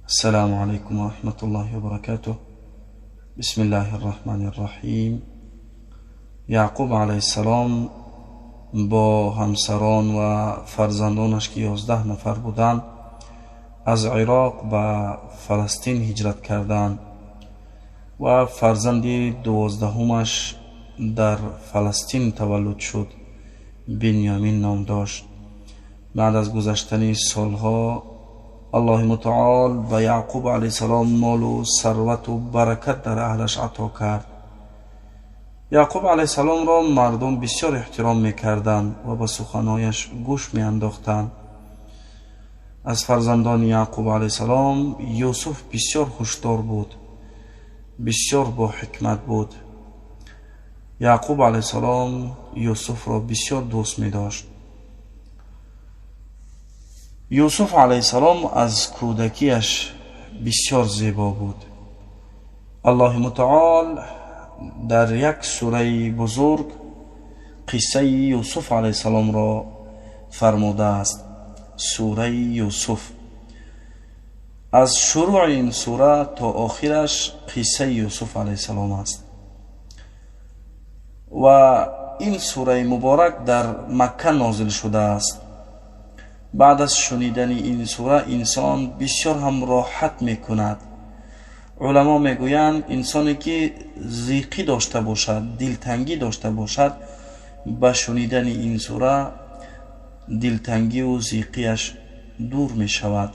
السلام عليكم ورحمة الله وبركاته. بسم الله الرحمن الرحیم. یعقوب علیه السلام با همسران و فرزندانش که 11 نفر بودند از عراق به فلسطین هجرت کردند و فرزند 12مش در فلسطین تولد شد. بنیامین نام داشت. بعد از گذشتن سالها الله متعال به یعقوب علیه السلام مال و ثروت و برکت در اهلش عطا کرد. یعقوب علیه السلام را مردم بسیار احترام میکردند و به سخنهایش گوش میانداختند. از فرزندان یعقوب علیه السلام یوسف بسیار هوشیار بود، بسیار با حکمت بود. یعقوب علیه السلام یوسف را بسیار دوست می داشت. یوسف علیه السلام از کودکیش بسیار زیبا بود. الله متعال در یک سوره بزرگ قصه یوسف علیه السلام را فرموده است. سوره یوسف، از شروع این سوره تا آخرش قصه یوسف علیه السلام است و این سوره مبارک در مکه نازل شده است. بعد از شنیدن این سوره انسان بسیار هم راحت میکند. علما میگویند انسانی که ضیقی داشته باشد، دلتنگی داشته باشد، با شنیدن این سوره دلتنگی و ضیقیش دور می شود.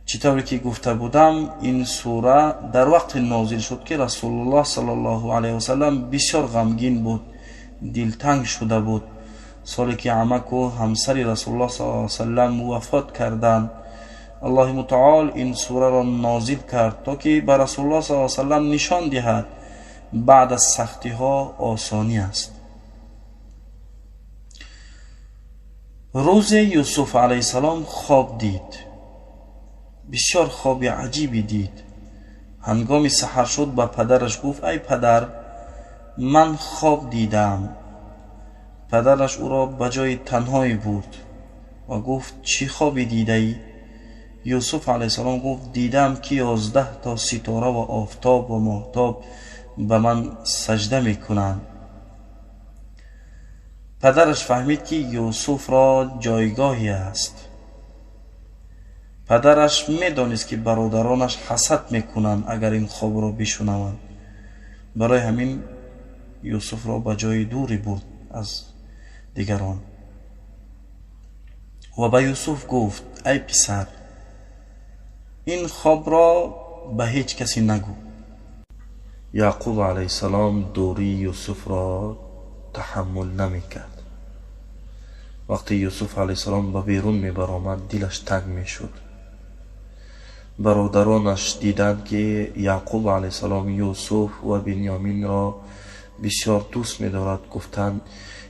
چطوری که گفته بودم این سوره در وقت نازل شد که رسول الله صلی الله علیه و سلم بسیار غمگین بود، دلتنگ شده بود. سالی که عمک و همسر رسول الله صلی الله علیه و سلم وفات کردند، الله متعال این سوره را نازل کرد تا که به رسول الله صلی الله علیه و سلم نشان دهد بعد از سختی ها آسانی است. روز یوسف علیه السلام خواب دید، بسیار خواب عجیبی دید. هنگام سحر شد به پدرش گفت ای پدر، من خواب دیدم. پدرش او را به جای تنهایی بود و گفت چی خوابی دیده ای؟ یوسف علیه السلام گفت دیدم که 11 تا ستاره و آفتاب و ماهتاب به من سجده میکنند. پدرش فهمید که یوسف را جایگاهی است. پدرش میدانست که برادرانش حسد میکنند اگر این خواب را بشنوند. برای همین یوسف را به جای دوری برد از دیگران و به یوسف گفت ای پسر، این خواب را به هیچ کسی نگو. یعقوب علیه السلام دوری یوسف را تحمل نمی کرد. وقتی یوسف علیه السلام به بیرون می برآمد دلش تنگ می شد. برادرانش دیدند که یعقوب علیه السلام یوسف و بنیامین را بسیار دوست می دارد. گفتند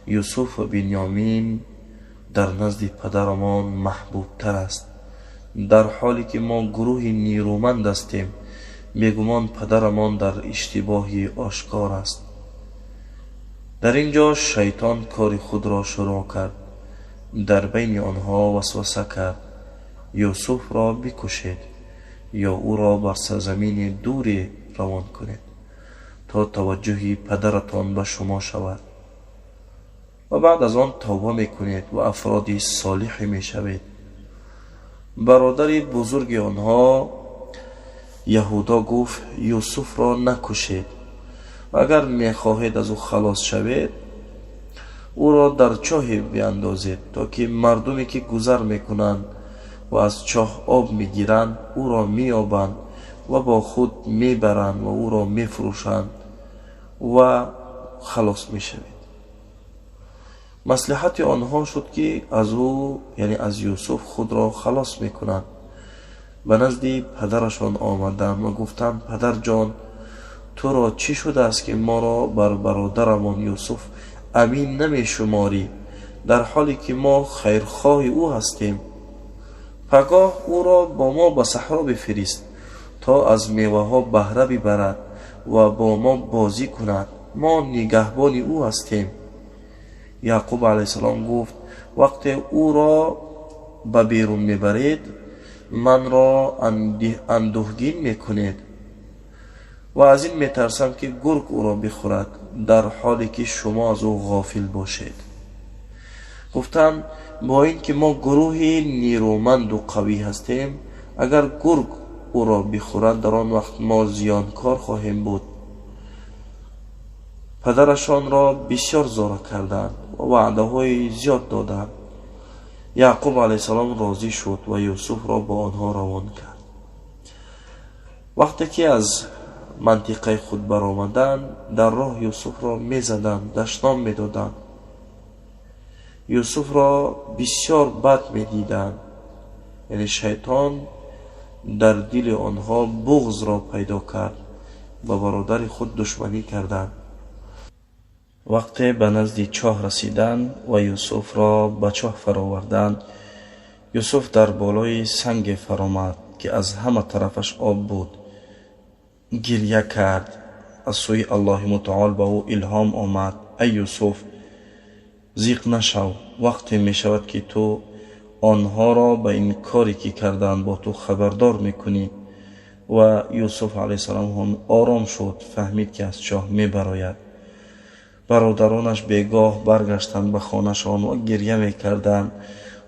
یوسف و بنیامین در نزد پدرمان محبوب تر است، در حالی که ما گروه نیرومند هستیم. میگمان پدرمان در اشتباهی آشکار است. در اینجا شیطان کار خود را شروع کرد. در بین آنها وسوسه کرد یوسف را بکشید یا او را بر سرزمین دوری روان کنید تا توجه پدرتان به شما شود و بعد از آن توبه میکنید و افرادی صالح میشوید. برادر بزرگ آنها یهودا گفت یوسف را نکشید و اگر میخواهید از او خلاص شوید او را در چاه بیاندازید تا که مردمی که گذر میکنند و از چاه آب میگیرند او را میابند و با خود میبرند و او را میفروشند و خلاص میشوید. مصلحت آنها شد که از او یعنی از یوسف خود را خلاص میکنند. به نزد پدرشان آمدند و گفتند پدر جان، تو را چی شده است که ما را بر برادرمان یوسف امین نمی شماری در حالی که ما خیرخواه او هستیم؟ پگاه او را با ما به صحرا بفرست تا از میوه ها بهره ببرد و با ما بازی کند، ما نگهبان او هستیم. یعقوب علیه السلام گفت وقتی او را به بیرون میبرید من را اندوهگین میکنید و از این میترسم که گرگ او را بخورد در حالی که شما از او غافل باشید. گفتند با این که ما گروهی نیرومند و قوی هستیم، اگر گرگ او را بخورد در آن وقت ما زیانکار خواهیم بود. پدرشان را بسیار زار کردند و وعده های زیاد دادند. یعقوب علیه السلام راضی شد و یوسف را با آنها روان کرد. وقتی که از منطقه خود برآمدند، در راه یوسف را میزدند، دشنام میدادند. یوسف را بسیار بد میدیدند. یعنی شیطان در دل آنها بغض را پیدا کرد و برادر خود دشمنی کردند. وقتی به نزد چاه رسیدند و یوسف را به چاه فراوردند، یوسف در بالای سنگ فرامد که از همه طرفش آب بود گریه کرد. از سوی الله متعال به او الهام آمد: ای یوسف، ضیق نشو، وقتی می شود که تو آنها را به این کاری که کردند با تو خبردار میکنی. و یوسف علیه السلام هم آرام شد، فهمید که از چاه می براید. برادرانش بیگاه برگشتند به خانه‌شان و گریه میکردند،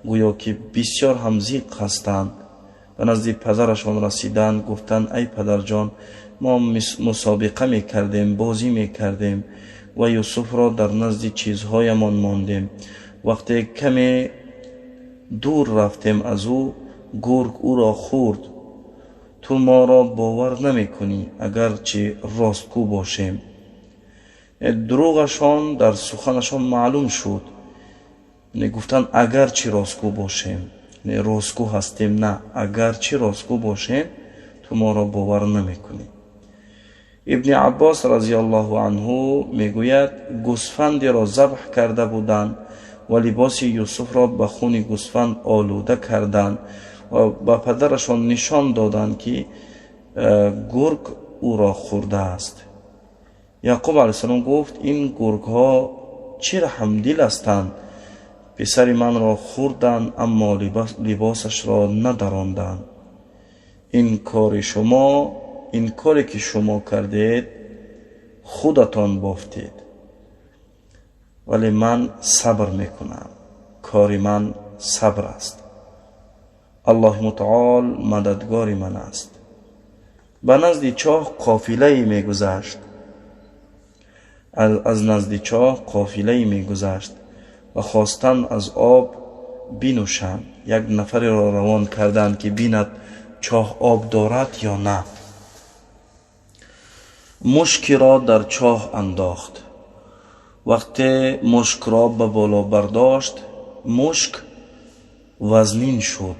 گویا که بسیار هم ضیق هستند. به نزد پدرشان رسیدند، گفتند ای پدر جان، ما مسابقه میکردیم، بازی میکردیم و یوسف را در نزد چیزهایمان ماندیم. وقتی کمی دور رفتیم از او، گرگ او را خورد. تو ما را باور نمی کنی اگرچه راستگو باشیم. دروغشان در سخنشان معلوم شد. گفتند اگرچه راستگو باشیم، راستگو هستیم، نه، اگرچه راستگو باشیم تو ما را باور نمی کنی. ابن عباس رضی الله عنه میگوید گوسفندی را ذبح کرده بودند و لباس یوسف را به خون گوسفند آلوده کردند و به پدرشان نشان دادند که گرگ او را خورده است. یعقوب علیه السلام گفت این گرگ ها چه رحمدل هستند، پسر من را خوردند اما لباسش را ندراندند. این کاری که شما کردید خودتان بافتید، ولی من صبر میکنم، کار من صبر است. الله متعال مددگار من است. به نزد چاه قافله میگذشت. از نزد چاه قافله میگذشت و خواستند از آب بنوشند. یک نفر را روان کردند که بیند چاه آب دارد یا نه. مشک را در چاه انداخت. وقتی مشک را به بالا برداشت، مشک وزنین شد.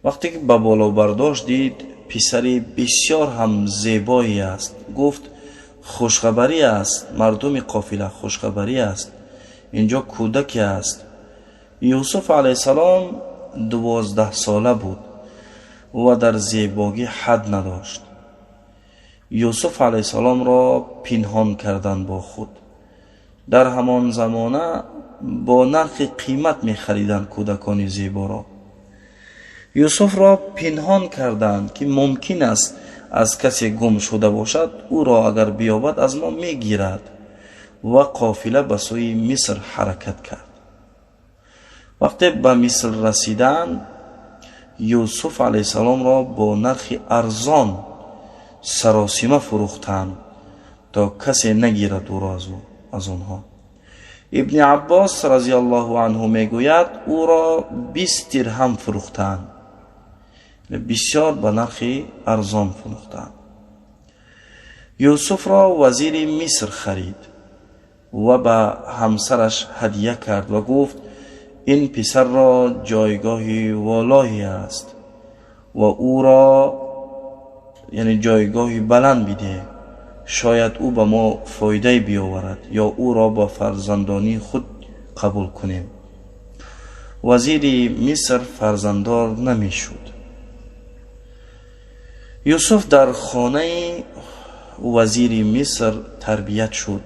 وقتی که به بالا برداشت دید پسری بسیار هم زیبایی است. گفت خوشخبری است، مردم قافله خوشخبری است، اینجا کودکی است. یوسف علیه السلام 12 ساله بود و در زیبایی حد نداشت. یوسف علیه السلام را پنهان کردند با خود. در همان زمانه با نرخ قیمت می خریدند کودکان زیبا را. یوسف را پنهان کردند که ممکن است از کسی گم شده باشد، او را اگر بیابد از ما می گیرد. و قافله به سوی مصر حرکت کرد. وقتی به مصر رسیدند، یوسف علیه السلام را با نرخ ارزان سراسیمه فروختند تا کسی نگیرد او را از آنها. ابن عباس رضی الله عنه میگوید او را 20 درهم فروختند، بسیار به نرخ ارزان فروختند. یوسف را وزیر مصر خرید و به همسرش هدیه کرد و گفت این پسر را جایگاهی والایی است و او را یعنی جایگاهی بلند بده، شاید او به ما فایده بیاورد یا او را با فرزندانی خود قبول کنیم. وزیر مصر فرزنددار نمی شد. یوسف در خانه وزیر مصر تربیت شد.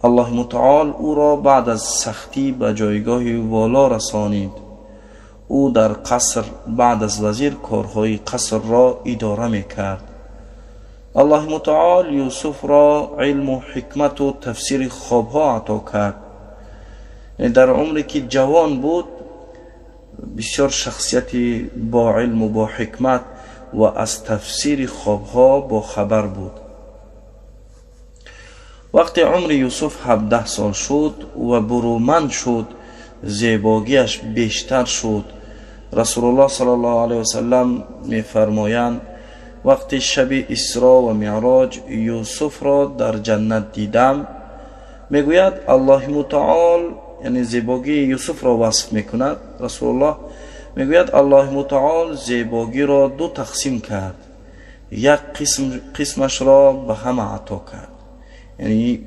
الله متعال او را بعد از سختی به جایگاه والا رسانید او در قصر بعد از وزیر کارهای قصر را اداره میکرد. الله متعال یوسف را علم و حکمت و تفسیر خوابها عطا کرد. در عمری که جوان بود بسیار شخصیتی با علم و با حکمت و از تفسیر خوابها با خبر بود. وقتی عمر یوسف 17 سال شد و برومند شد، زیباییش بیشتر شد. رسول الله صلی الله علیه و سلم می‌فرمایند وقتی شب اسرا و معراج یوسف را در جنت دیدم، میگوید الله متعال، یعنی زیبایی یوسف را وصف میکند. رسول الله میگوید الله متعال زیبایی را دو تقسیم کرد، یک قسمش را به همه عطا کرد. یعنی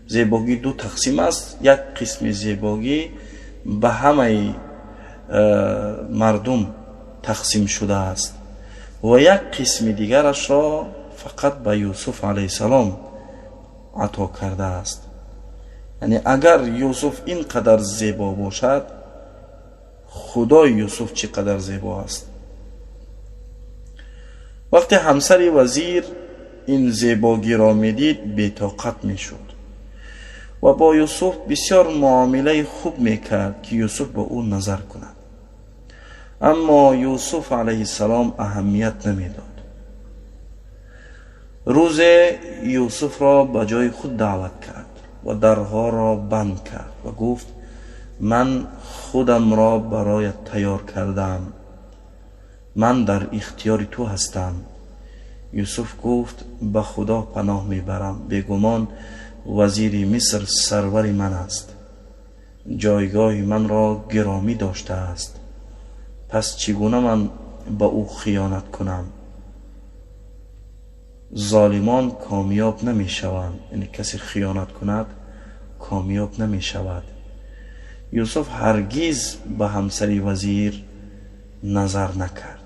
زیبایی دو تقسیم است، یک قسم زیبایی به همه مردم تقسیم شده است و یک قسم دیگرش را فقط به یوسف علیه السلام عطا کرده است. یعنی اگر یوسف اینقدر زیبا باشد، خدای یوسف چقدر زیبا است. وقتی همسر وزیر این زیبایی را میدید بی‌طاقت میشد و با یوسف بسیار معامله خوب میکرد که یوسف به او نظر کند. اما یوسف علیه السلام اهمیت نمیداد. روز یوسف را به جای خود دعوت کرد و درها را بند کرد و گفت من خودم را برایت تیار کردم، من در اختیار تو هستم. یوسف گفت به خدا پناه میبرم، بیگمان وزیر مصر سرور من است، جایگاه من را گرامی داشته است، پس چگونه من به او خیانت کنم؟ ظالمان کامیاب نمی شوند، یعنی کسی خیانت کند کامیاب نمی شود. یوسف هرگز به همسر وزیر نظر نکرد.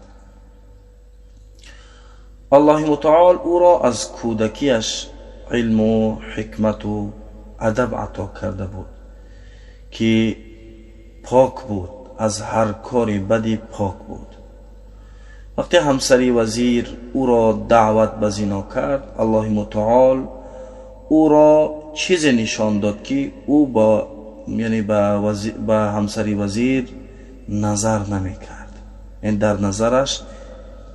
الله متعال او را از کودکیش علم و حکمت و ادب عطا کرده بود که پاک بود، از هر کاری بدی پاک بود. وقتی همسر وزیر او را دعوت به زنا کرد، الله متعال او را چیز نشان داد که او به همسر وزیر نظر نمی کرد، این در نظرش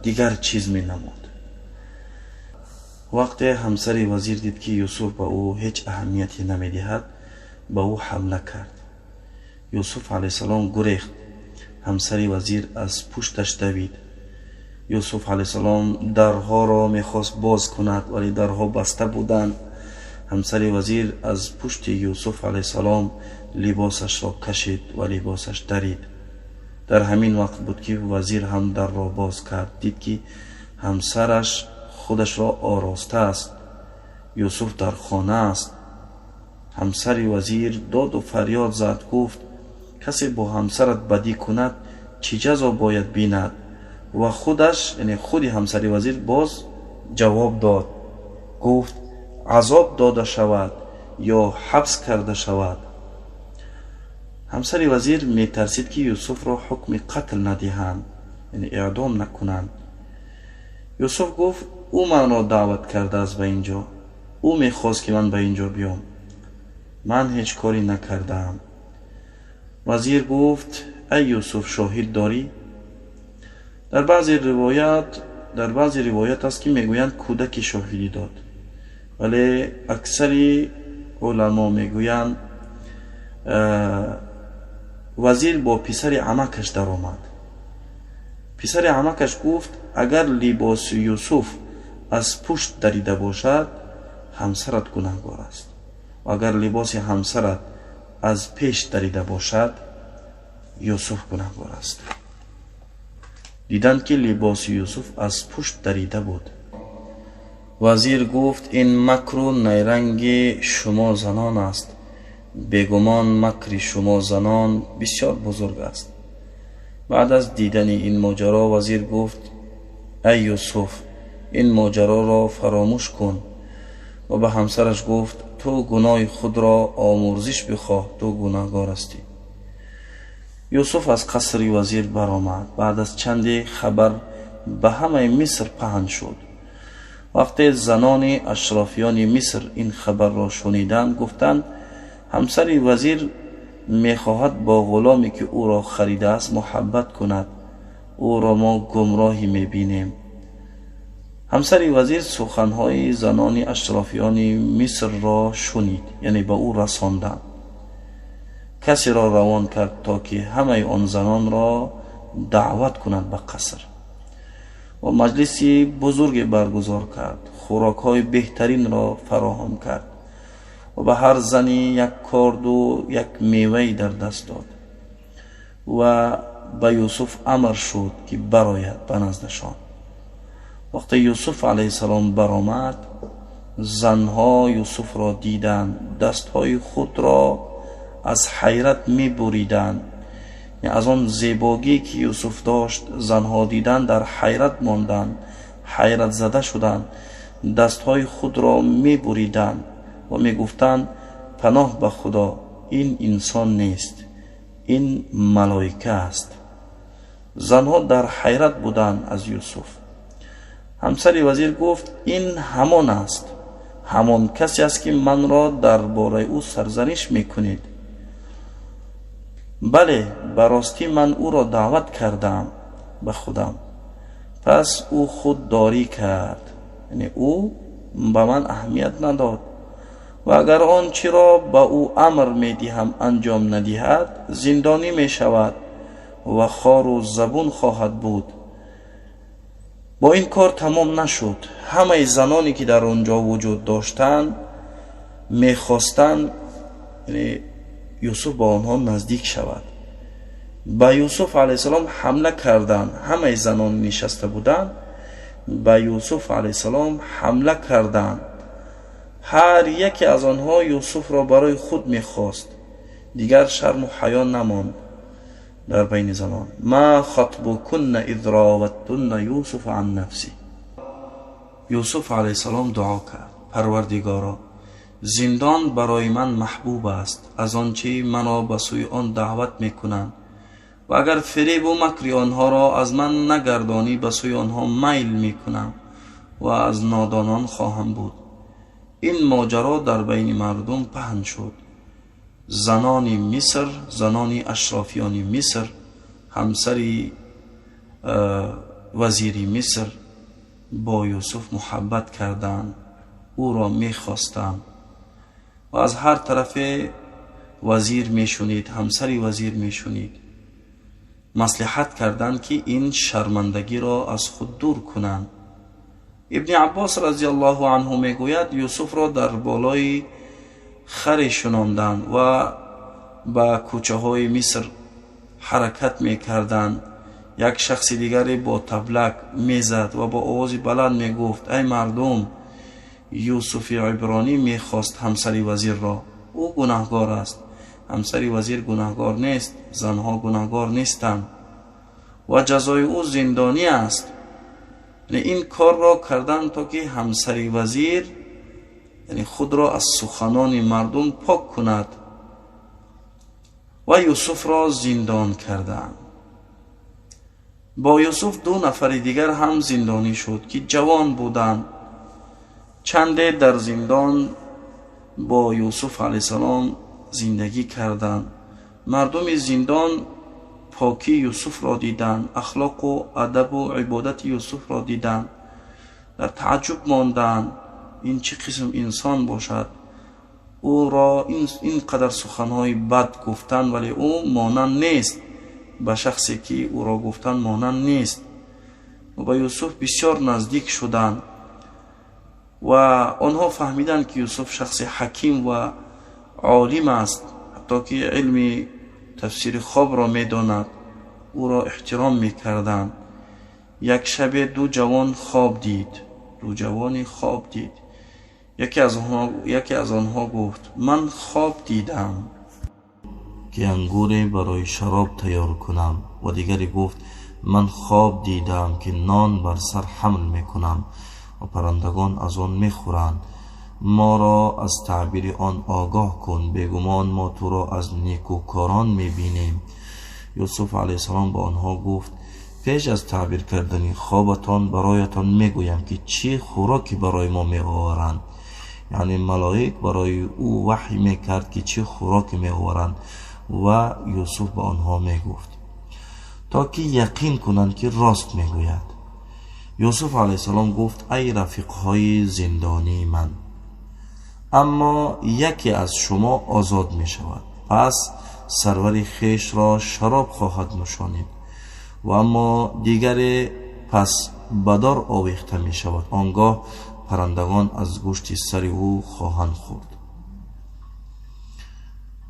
دیگر چیز می نمود. وقتی همسر وزیر دید که یوسف به او هیچ اهمیتی نمی دهد، به او حمله کرد. یوسف علیه السلام گریخت، همسر وزیر از پشتش دوید. یوسف علیه السلام درها را میخواست باز کند ولی درها بسته بودند. همسر وزیر از پشت یوسف علیه السلام لباسش را کشید و لباسش درید. در همین وقت بود که وزیر هم در را باز کرد، دید که همسرش خودش را آراسته است، یوسف در خانه است. همسر وزیر داد و فریاد زد، گفت کسی با همسرت بدی کند چه جزا باید بیند؟ و خودش، یعنی خودی همسر وزیر باز جواب داد، گفت عذاب داده شود یا حبس کرده شود. همسر وزیر می ترسید که یوسف را حکم قتل ندهند، یعنی اعدام نکنند. یوسف گفت او من را دعوت کرده است به اینجا، او می خواست که من به اینجا بیام، من هیچ کاری نکردم. وزیر گفت ای یوسف شاهد داری؟ در بعضی روایات است که میگویند کودک شاهدی داد، ولی اکثر علما میگویند وزیر با پسر عمکش در آمد. پسر عمکش گفت اگر لباس یوسف از پشت دریده باشد همسرت گناهکار است و اگر لباس همسرت از پیش دریده باشد یوسف گناهکار است. دیدند که لباس یوسف از پشت دریده بود. وزیر گفت این مکر و نیرنگ شما زنان است، بیگمان مکر شما زنان بسیار بزرگ است. بعد از دیدن این ماجرا وزیر گفت ای یوسف این ماجرا را فراموش کن و به همسرش گفت تو گناه خود را آمرزش بخواه، تو گناهکار هستی. یوسف از قصر وزیر برآمد. بعد از چندی خبر به همه مصر پهن شد. وقتی زنان اشرافیان مصر این خبر را شنیدند گفتند همسر وزیر میخواهد با غلامی که او را خریده است محبت کند، او را ما گمراهی میبینیم. همسر وزیر سخنهای زنان اشرافیان مصر را شنید، یعنی به او رساندند. کسی را روان کرد تا که همه آن زنان را دعوت کند به قصر و مجلسی بزرگ برگزار کرد. خوراک‌های بهترین را فراهم کرد و به هر زنی یک کارد و یک میوه در دست داد و به یوسف امر شد که برآید به نزدشان. وقتی یوسف علیه السلام برآمد، زنها یوسف را دیدند، دستهای خود را از حیرت می بریدند. از آن زیبایی که یوسف داشت زنها دیدند در حیرت ماندند، حیرت زده شدند، دستهای خود را می بریدند و می گفتند پناه به خدا، این انسان نیست، این ملائکه است. زنها در حیرت بودند از یوسف. همسر وزیر گفت این همان است، همان کسی است که من را درباره او سرزنش میکنید. بله، براستی من او را دعوت کردم به خودم، پس او خودداری کرد، یعنی او به من اهمیت نداد و اگر آنچه را به او امر میدهم انجام ندهد زندانی میشود و خار و زبون خواهد بود. با این کار تمام نشد. همه زنانی که در آنجا وجود داشتند میخواستند یعنی یوسف با آنها نزدیک شود. به یوسف علیه السلام حمله کردند. همه زنان نشسته بودند، به یوسف علیه السلام حمله کردند. هر یکی از آنها یوسف را برای خود میخواست. دیگر شرم و حیا نماند در بین زنان. ما خطبکن اذ راودتن یوسف عن نفسی. یوسف علیه السلام دعا کرد پروردگارا، زندان برای من محبوب است از آنچه مرا به سوی آن دعوت میکنند و اگر فریب و مکر آنها را از من نگردانی به سوی آنها میل میکنم و از نادانان خواهم بود. این ماجرا در بین مردم پهن شد. زنان مصر، زنان اشرافیان مصر، همسر وزیر مصر با یوسف محبت کردند، او را میخواستند و از هر طرف وزیر میشنید، همسر وزیر میشنید. مصلحت کردند که این شرمندگی را از خود دور کنند. ابن عباس رضی الله عنه میگوید یوسف را در بالای خری شناندند و به کوچه های مصر حرکت میکردند. یک شخص دیگری با تبلک میزد و با آواز بلند میگفت ای مردم، یوسف عبرانی میخواست همسر وزیر را، او گناهگار است. همسر وزیر گناهگار نیست، زنها گناهگار نیستند و جزای او زندانی است. این کار را کردند تا که همسر وزیر یعنی خود را از سخنان مردم پاک کند و یوسف را زندان کردند. با یوسف دو نفر دیگر هم زندانی شد که جوان بودند. چنده در زندان با یوسف علیه السلام زندگی کردند. مردم زندان پاکی یوسف را دیدند، اخلاق و ادب و عبادت یوسف را دیدند، در تعجب ماندند این چه قسم انسان باشد. او را این قدر سخنهای بد گفتند ولی او مانند نیست، به شخصی که او را گفتند مانند نیست و به یوسف بسیار نزدیک شدند و آنها فهمیدند که یوسف شخص حکیم و عالم است، حتی که علم تفسیر خواب را میداند. او را احترام میکردند. یک شب دو جوان خواب دید. یکی از آنها گفت من خواب دیدم که انگور برای شراب تیار کنم و دیگری گفت من خواب دیدم که نان بر سر حمل میکنم و پرندگان از آن میخورند. ما را از تعبیر آن آگاه کن، بیگمان ما تو را از نیکوکاران میبینیم. یوسف علیه السلام با آنها گفت پیش از تعبیر کردن خوابتان برایتان میگویم که چی خوراکی برای ما میآورند. یعنی ملائک برای او وحی میکرد که چی خوراکی میآورند و یوسف به آنها میگفت تا که یقین کنند که راست میگوید. یوسف علیه السلام گفت ای رفیقهای زندانی من، اما یکی از شما آزاد می شود، پس سرور خیش را شراب خواهد نوشانید و اما دیگر پس بدار آویخته می شود، آنگاه پرندگان از گوشت سر او خواهند خورد.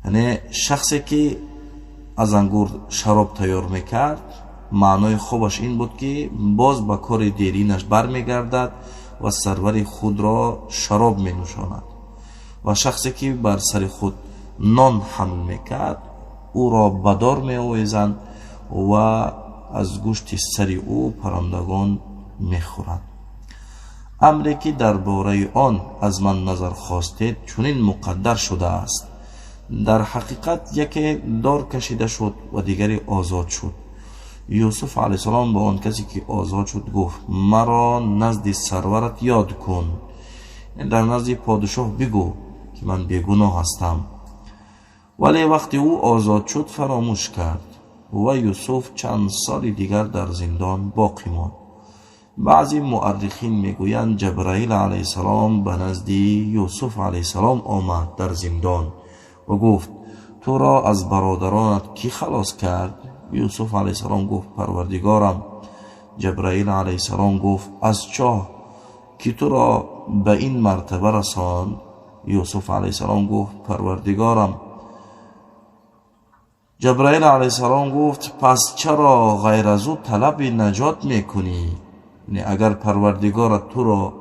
یعنی شخصی که از انگور شراب تیار میکرد معنای خوبش این بود که باز به کار دیرینش برمیگردد و سرور خود را شراب می نوشاند و شخصی که بر سر خود نان حمل میکرد او را بدار می آویزند و از گوشت سر او پرندگان میخورند. امری که درباره آن از من نظر خواستید چنین مقدر شده است. در حقیقت یکی دار کشیده شد و دیگری آزاد شد. یوسف علیه السلام به آن کسی که آزاد شد گفت مرا نزد سرورت یاد کن، در نزد پادشاه بگو که من بیگناه هستم. ولی وقتی او آزاد شد فراموش کرد و یوسف چند سال دیگر در زندان باقی ماند. بعضی مورخین میگویند جبرائیل علیه السلام به نزد یوسف علیه السلام آمد در زندان و گفت تو را از برادرانت کی خلاص کرد؟ یوسف علیه السلام گفت پروردگارم. جبرائیل علیه السلام گفت از چاه که تو را به این مرتبه رساند؟ یوسف علیه السلام گفت پروردگارم. جبرائیل علیه السلام گفت پس چرا غیر از او طلب نجات میکنی؟ یعنی اگر پروردگارت تو را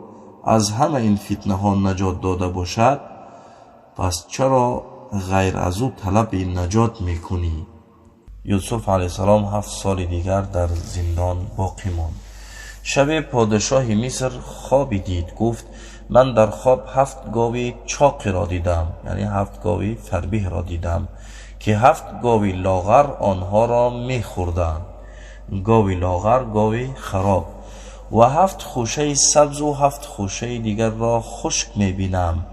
از همه این فتنه ها نجات داده باشد پس چرا غیر از او طلب نجات میکنی؟ یوسف علیه السلام 7 سال دیگر در زندان باقی ماند. شب پادشاه مصر خوابی دید. گفت من در خواب 7 گاوی چاقی را دیدم، یعنی 7 گاوی فربه را دیدم که 7 گاوی لاغر آنها را میخوردند، گاوی لاغر گاوی خراب، و 7 خوشه سبز و 7 خوشه دیگر را خشک میبینم.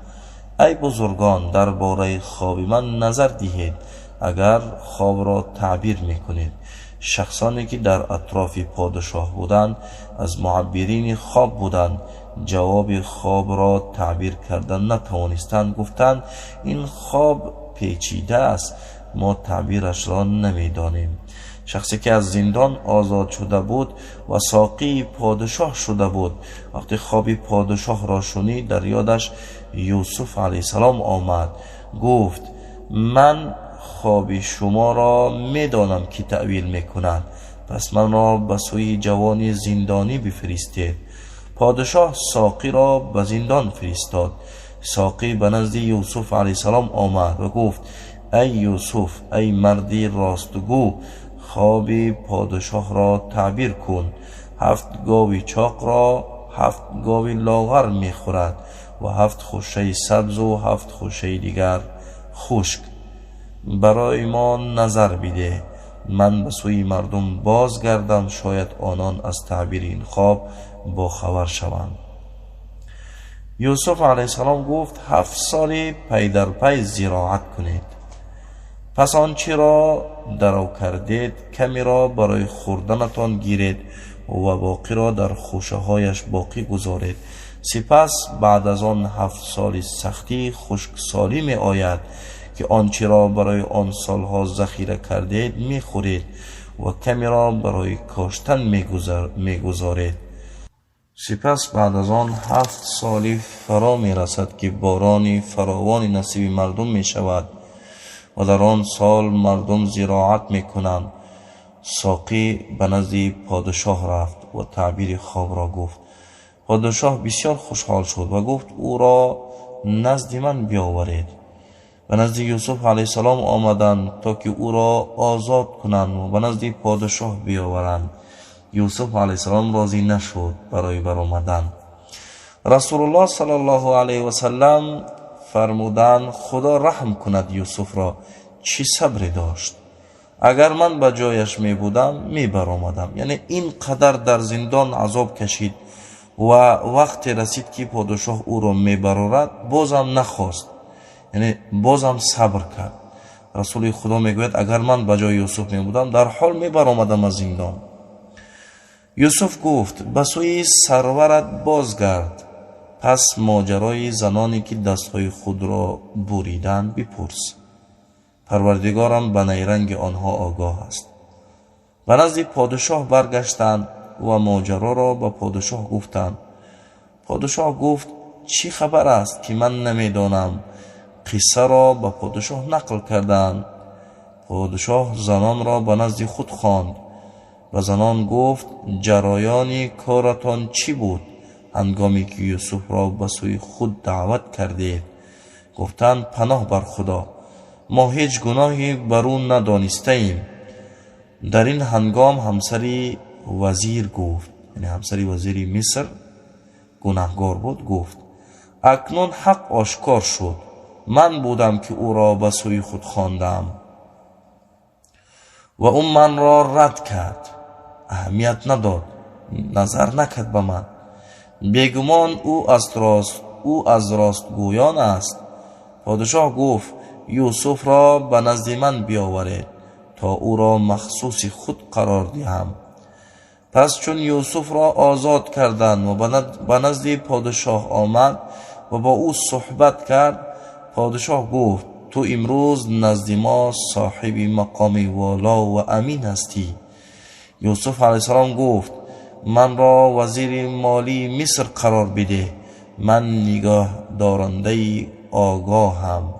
ای بزرگان درباره خواب من نظر دهید اگر خواب را تعبیر میکنید. شخصانی که در اطراف پادشاه بودند از معبرین خواب بودند، جواب خواب را تعبیر کردن نتوانستند، گفتند این خواب پیچیده است، ما تعبیرش را نمیدانیم. شخصی که از زندان آزاد شده بود و ساقی پادشاه شده بود وقتی خواب پادشاه را شنید در یادش یوسف علیه السلام آمد. گفت من خواب شما را میدانم که تعبیر میکند، پس من را به سوی جوانی زندانی بفرستید. پادشاه ساقی را به زندان فرستاد. ساقی به نزد یوسف علیه السلام آمد و گفت ای یوسف، ای مردی راستگو، خواب پادشاه را تعبیر کن. 7 گاوی چاق را 7 گاوی لاغر میخورد و 7 خوشه سبز و 7 خوشه دیگر خشک. برای ما نظر بده، من به سوی مردم بازگردم، شاید آنان از تعبیر این خواب با خبر شوند. یوسف علیه السلام گفت 7 سال پی در پی زراعت کنید، پس آنچه را درو کردید کمی را برای خوردنتان گیرید و باقی را در خوشه هایش باقی گذارید. سپس بعد از آن 7 سال سختی خشک سالی می آید که آنچه را برای آن سالها ذخیره کردید می خورید و کمی را برای کاشتن می گذارید. سپس بعد از آن 7 سالی فرا می رسد که بارانی فراوانی نصیب مردم می شود و در آن سال مردم زراعت می کنند. ساقی به نزد پادشاه رفت و تعبیر خواب را گفت. پادشاه بسیار خوشحال شد و گفت او را نزد من بیاورید. به نزد یوسف علیه السلام آمدند تا که او را آزاد کنند و به نزد پادشاه بیاورند. یوسف علیه السلام راضی نشد برای برآمدن. رسول الله صلی الله علیه و سلم فرمودند خدا رحم کند یوسف را، چه صبری داشت. اگر من به جایش می بودم می برآمدم. یعنی اینقدر در زندان عذاب کشید و وقتی رسید که پادشاه او را می برارد بازم نخواست، یعنی بازم صبر کرد. رسول خدا میگوید اگر من به جای یوسف می بودم در حال می برآمدم از زندان. یوسف گفت به سوی سرورت بازگرد، پس ماجرای زنانی که دستهای خود را بریدند بپرس. پروردگارم به نیرنگ آنها آگاه است. به نزد پادشاه برگشتند و ماجرا را به پادشاه گفتند. پادشاه گفت چی خبر است که من نمیدانم؟ قصه را به پادشاه نقل کردند. پادشاه زنان را به نزد خود خواند. و زنان گفت جرایان کارتان چی بود هنگامی که یوسف را به سوی خود دعوت کردید؟ گفتند پناه بر خدا، ما هیچ گناهی بر او ندانسته ایم. در این هنگام همسری وزیر گفت، یعنی همسری وزیر مصر گناهگار بود، گفت اکنون حق آشکار شد، من بودم که او را به سوی خود خواندم و او من را رد کرد، اهمیت نداد، نظر نکرد به من. بیگمان او از راستگویان است. پادشاه گفت یوسف را به نزد من بیاورید تا او را مخصوص خود قرار دهم. پس چون یوسف را آزاد کردند و به نزد پادشاه آمد و با او صحبت کرد، پادشاه گفت تو امروز نزد ما صاحب مقام والا و امین هستی. یوسف علیه السلام گفت من را وزیر مالی مصر قرار بده، من نگاه دارنده آگاهم.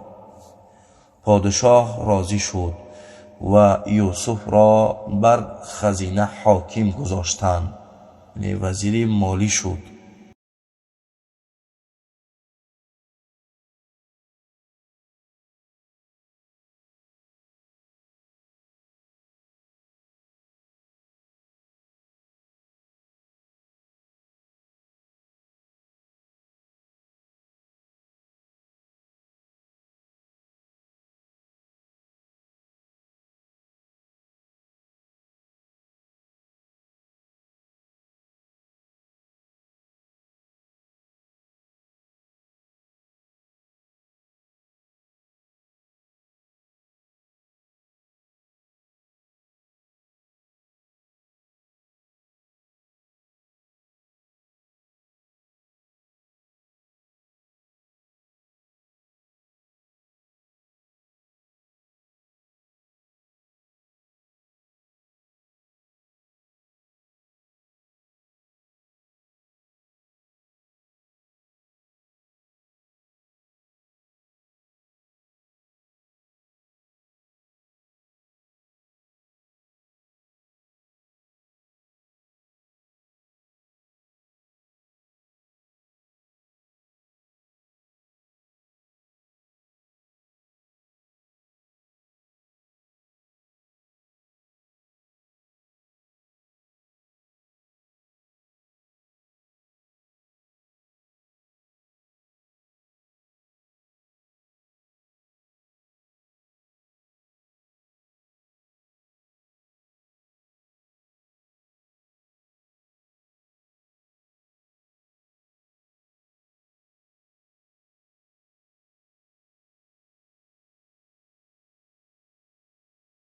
پادشاه راضی شد و یوسف را بر خزینه حاکم گذاشتند، یعنی وزیر مالی شد.